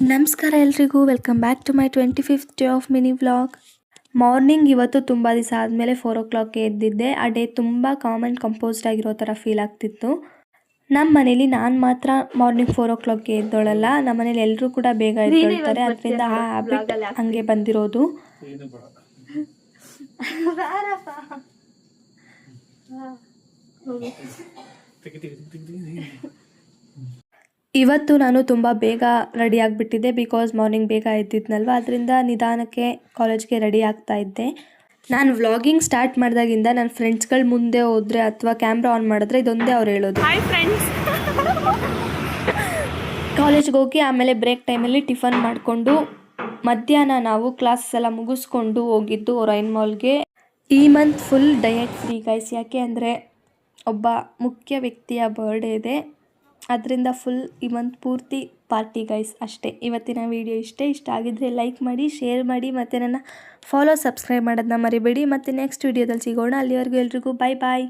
ನಮಸ್ಕಾರ ಎಲ್ರಿಗೂ, welcome back to my 25th day of mini vlog. Morning ಇವತ್ತು ತುಂಬ ದಿವಸ ಆದಮೇಲೆ 4 o'clockಗೆ ಎದ್ದಿದ್ದೆ. ಆ ಡೇ ತುಂಬ ಕಾಮ್ ಆ್ಯಂಡ್ ಕಂಪೋಸ್ಡ್ ಆಗಿರೋ ಥರ ಫೀಲ್ ಆಗ್ತಿತ್ತು. ನಮ್ಮ ಮನೇಲಿ ನಾನು ಮಾತ್ರ ಮಾರ್ನಿಂಗ್ 4 o'clockಗೆ ಎದ್ದೋಳಲ್ಲ, ನಮ್ಮ ಮನೇಲಿ ಎಲ್ಲರೂ ಕೂಡ ಬೇಗ ಎದ್ದೊಳ್ತಾರೆ. ಅದರಿಂದ ಆ ಹ್ಯಾಬಿಟ್ ಹಂಗೆ ಬಂದಿರೋದು. ಇವತ್ತು ನಾನು ತುಂಬ ಬೇಗ ರೆಡಿ ಆಗಿಬಿಟ್ಟಿದ್ದೆ, ಬಿಕಾಸ್ ಮಾರ್ನಿಂಗ್ ಬೇಗ ಎದ್ದಿದ್ನಲ್ವ, ಅದರಿಂದ ನಿಧಾನಕ್ಕೆ ಕಾಲೇಜ್ಗೆ ರೆಡಿ ಆಗ್ತಾ ಇದ್ದೆ. ನಾನು ವ್ಲಾಗಿಂಗ್ ಸ್ಟಾರ್ಟ್ ಮಾಡಿದಾಗಿಂದ ನನ್ನ ಫ್ರೆಂಡ್ಸ್ಗಳು ಮುಂದೆ ಹೋದರೆ ಅಥವಾ ಕ್ಯಾಮ್ರಾ ಆನ್ ಮಾಡಿದ್ರೆ ಇದೊಂದೇ ಅವ್ರು ಹೇಳೋದು, ಹಾಯ್ ಫ್ರೆಂಡ್ಸ್. ಕಾಲೇಜ್ಗೆ ಹೋಗಿ ಆಮೇಲೆ ಬ್ರೇಕ್ ಟೈಮಲ್ಲಿ ಟಿಫನ್ ಮಾಡಿಕೊಂಡು ಮಧ್ಯಾಹ್ನ ನಾವು ಕ್ಲಾಸಸ್ ಎಲ್ಲ ಮುಗಿಸ್ಕೊಂಡು ಹೋಗಿದ್ದು ಒರೈನ್ ಮಾಲ್ಗೆ. ಈ month full diet free guys, ಯಾಕೆ ಅಂದರೆ ಒಬ್ಬ ಮುಖ್ಯ ವ್ಯಕ್ತಿಯ ಬರ್ಡೇ ಇದೆ. ಅದರಿಂದ ಫುಲ್ ಈ ಮಂತ್ ಪೂರ್ತಿ ಪಾರ್ಟಿ ಗೈಸ್ ಅಷ್ಟೇ. ಇವತ್ತಿನ ವಿಡಿಯೋ ಇಷ್ಟ ಆಗಿದ್ದರೆ ಲೈಕ್ ಮಾಡಿ, ಶೇರ್ ಮಾಡಿ, ಮತ್ತು ನನ್ನ ಸಬ್ಸ್ಕ್ರೈಬ್ ಮಾಡೋದನ್ನ ಮರಿಬೇಡಿ. ಮತ್ತು ನೆಕ್ಸ್ಟ್ ವಿಡಿಯೋದಲ್ಲಿ ಸಿಗೋಣ. ಅಲ್ಲಿವರೆಗೂ ಎಲ್ರಿಗೂ ಬಾಯ್ ಬಾಯ್.